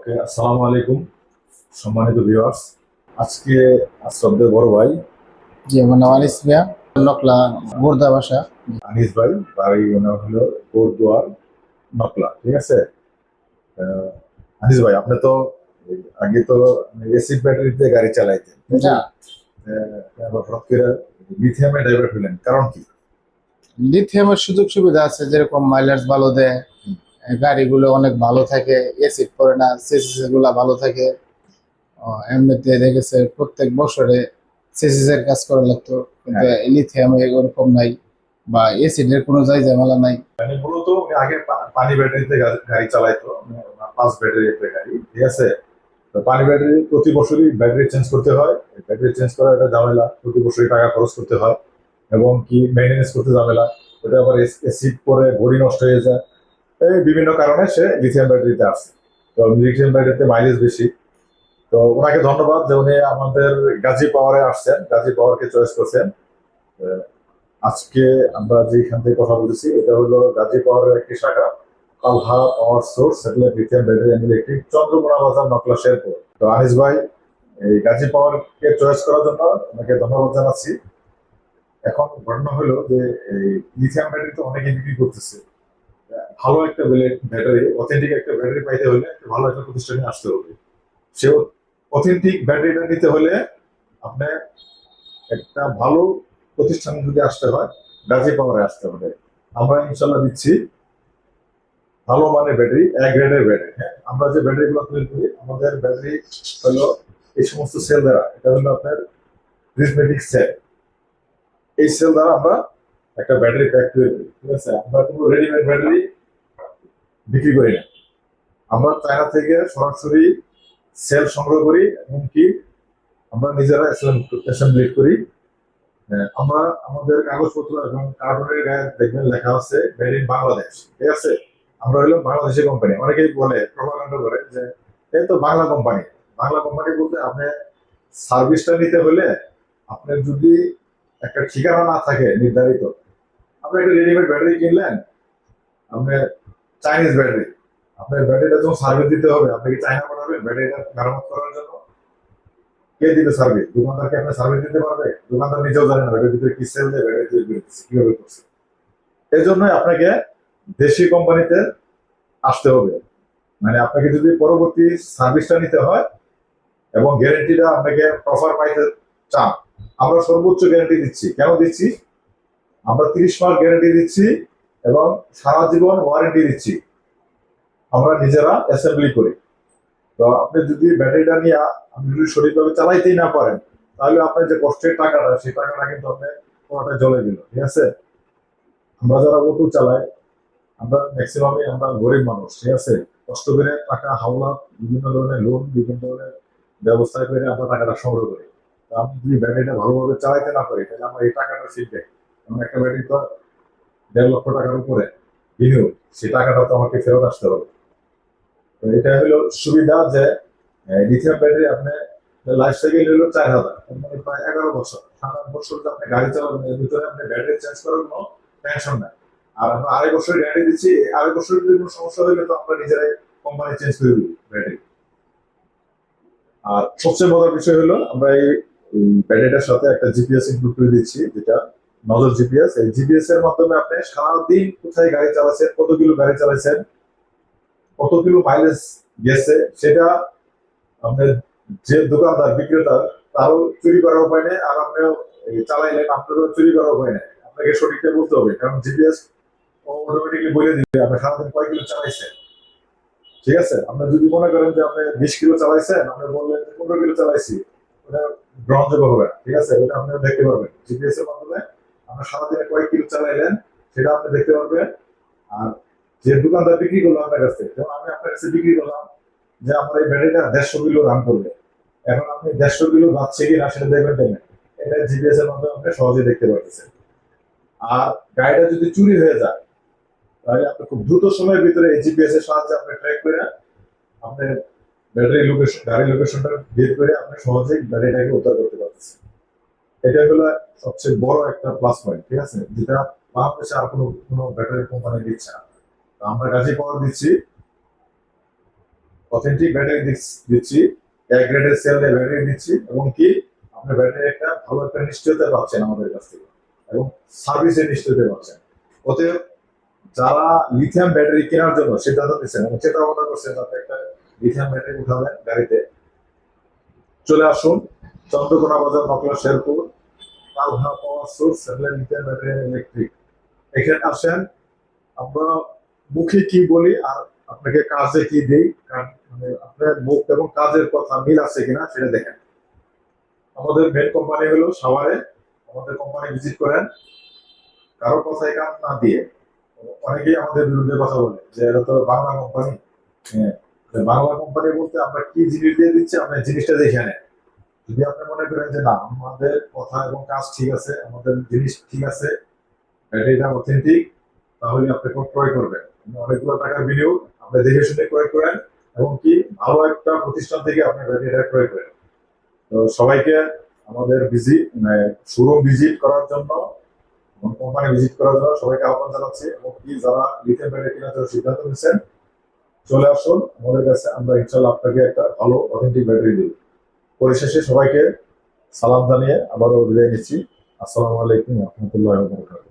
ওকে, আসসালামু আলাইকুম সম্মানিত ভিউয়ার্স। আজকে শ্রদ্ধেয় বড় ভাই জি, আমার নাম আনিস মিয়া, নকলা বোরদা বাসা। আনিস ভাই, বাড়ি ওনার হলো বরদুয়ার, নকলা। ঠিক আছে। আহ, আনিস ভাই, আপনি তো আগে তো এসিড ব্যাটারিতে গাড়ি চালাইতেন, তাই জি, না? আবার হঠাৎ করে লিথিয়ামে ডাইভার্ট হলেন, কারণ কি? লিথিয়ামের সুযোগ সুবিধা আছে, যেরকম মাইলেজ ভালো দেয়, হুম। গাড়িগুলো অনেক ভালো থাকে, এসিড পড়ে না, সিসিসি গুলা ভালো থাকে। এমনিতে দেখেছে প্রত্যেক বছরে সিসিস এর কাজ করা লাগতো, কিন্তু হ্যাঁ, লিথিয়ামে এরকম নাই, বা এসিডের কোনো ঝামেলা নাই। মানে মূলত উনি আগে পানি ব্যাটারিতে গাড়ি চালাইতো, মানে ওনার 5 ব্যাটারি একটা গাড়ি। ঠিক আছে। তো পানি ব্যাটারি প্রতি বছরই ব্যাটারি চেঞ্জ করতে হয়। ব্যাটারি চেঞ্জ করা একটা ঝামেলা, প্রতি বছরই টাকা খরচ করতে হয়, এবং কি মেনটেনেন্স করতে ঝামেলা। ওটা আবার অ্যাসিড পরে বডি নষ্ট হয়ে যায়। এই বিভিন্ন কারণে সে লিথিয়াম ব্যাটারিতে আসছে। তো লিথিয়াম ব্যাটারিতে মাইলেজ বেশি। তো ওনাকে ধন্যবাদ যে উনি আমাদের গাজী পাওয়ারে আসছেন, গাজী পাওয়ারকে চয়েস করছেন। আহ, আজকে আমরা যেখান থেকে কথা বলতেছি এটা হলো গাজী পাওয়ারের একটি শাখা, Kalha power source satellite lithium battery and electric, Chandrakona Bazar, Nakla, Sherpur. তো আনিস ভাই, এই গাজী পাওয়ার কে চয়েস করার জন্য আপনাকে ধন্যবাদ জানাচ্ছি। এখন ঘটনা হলো যে এই লিথিয়াম ব্যাটারি তো অনেকে বিক্রি করতেছে। ভালো একটা ব্যাটারি, অথেন্টিক একটা ব্যাটারি পাইতে হলে একটা ভালো একটা প্রতিষ্ঠানে আসতে হবে। সে অথেন্টিক ব্যাটারিটা নিতে হলে আপনার একটা ভালো প্রতিষ্ঠানে যদি আসতে হয়, গাজী পাওয়ারে আসতে হবে। আমরা ইনশাল্লাহ দিচ্ছি ভালো মানের ব্যাটারি, এক গ্রেডের ব্যাটারি। হ্যাঁ, আমরা যে ব্যাটারি গুলো তৈরি করি, আমাদের ব্যাটারি হলো এই সমস্ত সেল দ্বারা, এটা হলো আপনার প্রিজমেটিক সেল। এই সেল দ্বারা আমরা একটা ব্যাটারি প্যাক তৈরি করি। ঠিক আছে, আমরা কোনো রেডিমেড ব্যাটারি বিক্রি করি না। আমরা চায়না থেকে সরাসরি সেল সংগ্রহ করি, এমনকি আমরা নিজেরা অ্যাসেম্বলি করি। আমরা আমাদের কাগজপত্র এবং কার্টুনের গায়ে দেখবেন লেখা আছে মেড ইন বাংলাদেশ। ঠিক আছে। আমরা হলো বাংলাদেশি কোম্পানি। অনেকেই বলে, প্রপাগান্ডা করে যে এই তো বাংলা কোম্পানি। বাংলা কোম্পানি বলতে আপনি সার্ভিসটা নিতে হলে আপনার যদি একটা ঠিকানা না থাকে নির্ধারিত, আপনি একটা রেডিমেড ব্যাটারি কিনলেন, আপনি চাইনিজ ব্যাটারি, আপনার ব্যাটারিটা যখন সার্ভিস দিতে হবে, আপনি কি চায়না পাঠাবেন ব্যাটারিটা মেরামত করার জন্য? কে দিবে সার্ভিস? দোকানদারকে আপনি সার্ভিস দিতে পারবে? দোকানদার নিজেও জানে না ব্যাটারির ভিতরে কি সেল দেয়, ব্যাটারি কিভাবে করছে। এই জন্যই আপনাকে দেশি কোম্পানিতে আসতে হবে। মানে আপনাকে যদি পরবর্তী সার্ভিসটা নিতে হয় এবং গ্যারেন্টিটা আপনাকে প্রপার পাইতে চান, আমরা সর্বোচ্চ গ্যারেন্টি দিচ্ছি। কেন দিচ্ছি? আমরা 30 মাস গ্যারেন্টি দিচ্ছি এবং সারা জীবন ওয়ারেন্টি দিচ্ছি। আমরা নিজেরা অ্যাসেম্বলি করি। তো আপনি যদি ব্যাটারিটা নিয়ে আপনি যদি সঠিকভাবে চালাইতেই না পারেন, তাহলে আপনার যে কষ্টের টাকাটা, সেই টাকাটা কিন্তু আপনার কোনোটা জ্বলে গেল। ঠিক আছে। আমরা যারা অটো চালাই, আমরা ম্যাক্সিমামই আমরা গরিব মানুষ। ঠিক আছে। কষ্ট করে টাকা হাওলা, বিভিন্ন ধরনের লোন, বিভিন্ন ধরনের ব্যবস্থা করে আমরা টাকাটা সংগ্রহ করি। তো আমি যদি ব্যাটারিটা ভালোভাবে চালাইতে না পারি, তাহলে আমার এই টাকাটা ফিরবে। এমন একটা ব্যাটারি তো 1.5 লক্ষ টাকার উপরে বিনিয়োগ, সেই টাকাটা তো আমাকে ফেরত আসতে হবে। তো এটা হলো সুবিধা যে লিথিয়াম ব্যাটারি আপনি লাইফ সাইকেল হলো 4,000, মানে প্রায় 11 বছর, 7-8 বছর যে আপনি গাড়ি চালাবেন, এর ভিতরে আপনি ব্যাটারি চেঞ্জ করার কোনো টেনশন নাই। আর আমরা 2.5 বছর গ্যারান্টি দিচ্ছি। 2.5 বছর যদি কোনো সমস্যা হলে তো আমরা নিজেরাই কোম্পানি চেঞ্জ করে দিই ব্যাটারি। আর সবচেয়ে মজার বিষয় হলো আমরা এই ব্যাটারিটার সাথে একটা জিপিএস ইনক্লুড করে দিচ্ছি, যেটা নজর জিপিএস। এই জিপিএস এর মাধ্যমে আপনি সারাদিন কোথায় গাড়ি চালাচ্ছেন, কত কিলো গাড়ি চালাচ্ছেন, কত কিলো মাইলেজ গেছে, সেটা আপনার যে দোকানদার, বিক্রেতা, তারও চুরি করার উপায় নেই। আর আপনিও চালাইলেন, আপনারও চুরি করার উপায় নেই। আপনাকে সঠিকটা বলতে হবে, কারণ জিপিএস অটোমেটিকলি বলে দিবে আপনি সারাদিন কয় কিলো চালাইছেন। ঠিক আছে। আপনি যদি মনে করেন যে আপনি 20 কিলো চালাইছেন, আপনি বললেন যে 15 কিলো চালাইছি, ওটা গ্রহণযোগ্য হবে না। ঠিক আছে। ওটা আপনি দেখতে পারবেন জিপিএস এর মাধ্যমে। আপনি সারাদিনে কয় কিলো চালাইলেন সেটা আপনি দেখতে পারবেন। আর যে দোকানদার বিক্রি করলো আপনার কাছে, যেমন আমি আপনার কাছে বিক্রি করলাম যে আমার এই ব্যাটারিটা 150 কিলো রান করবে, এখন আপনি 150 কিলো যাচ্ছে কি না সেটা দেখবেন কেন? এটা জিপিএস এর মাধ্যমে আপনি সহজেই দেখতে পাচ্ছেন। আর গাড়িটা যদি চুরি হয়ে যায়, তাহলে আপনি খুব দ্রুত সময়ের ভিতরে এই জিপিএস এর সাহায্যে আপনি ট্র্যাক করে আপনি ব্যাটারি লোকেশন, গাড়ির লোকেশনটা বের করে আপনি সহজেই ব্যাটারিটাকে উদ্ধার করতে পারতেছেন। এটা হলো সবচেয়ে বড় একটা প্লাস পয়েন্ট। ঠিক আছে, যেটা বাংলাদেশে আর কোনো ব্যাটারি কোম্পানি দিচ্ছে না। তো আমরা গাজী পাওয়ার দিচ্ছি অথেন্টিক ব্যাটারি দিচ্ছি, এক গ্রেডের সেল দিয়ে ব্যাটারি দিচ্ছি, এবং কি আপনি ব্যাটারি একটা ভালো একটা নিশ্চয়তা পাচ্ছেন আমাদের কাছ থেকে, এবং সার্ভিসের নিশ্চয়তা পাচ্ছেন। অতএব যারা লিথিয়াম ব্যাটারি কেনার জন্য সিদ্ধান্ত নিচ্ছেন এবং চিন্তা ভাবনা করছেন যাতে একটা লিথিয়াম ব্যাটারি উঠাবেন গাড়িতে, চলে আসুন Chandrakona Bazar, Nakla, Sherpur, Kalha power source lithium battery electric. এখানে আসেন, আমরা মুখে কি বলি আর আপনাকে কাজে কি দেই, মানে আপনার মুখ এবং কাজের কথা মিল আছে কিনা সেটা দেখেন। আমাদের মেন কোম্পানি হলো সাভারে, আমাদের কোম্পানি ভিজিট করেন, কারো কথায় কান না দিয়ে। অনেকেই আমাদের বিরুদ্ধে কথা বলে যে এটা তো বাংলা কোম্পানি। হ্যাঁ, বাংলা কোম্পানি বলতে আমরা কি জিনিস দিয়ে দিচ্ছি, আপনার জিনিসটা দেখে নেন। যদি আপনি মনে করেন যে না আমাদের কথা এবং কাজ ঠিক আছে, আমাদের জিনিস ঠিক আছে, ব্যাটারিটা অথেন্টিক, তাহলে আপনি ক্রয় করবেন। অনেকগুলো টাকার বিনিয়োগ, আপনি দেখে শুনে ক্রয় করেন, এবং কি ভালো একটা প্রতিষ্ঠান থেকে আপনি ব্যাটারিটা ক্রয় করেন। তো সবাইকে আমাদের শোরুম ভিজিট করার জন্য, কোম্পানি ভিজিট করার জন্য সবাইকে আহ্বান জানাচ্ছি, এবং কি যারা লিথিয়াম ব্যাটারি কেনার জন্য সিদ্ধান্ত নিচ্ছেন, চলে আসুন আমাদের কাছে, আমরা ইনশাল্লাহ আপনাকে একটা ভালো অথেন্টিক ব্যাটারি দেব। পরিশেষে সবাইকে সালাম জানিয়ে আবারও বিদায় নিচ্ছি। আসসালামু আলাইকুম রহমতুল্লাহ।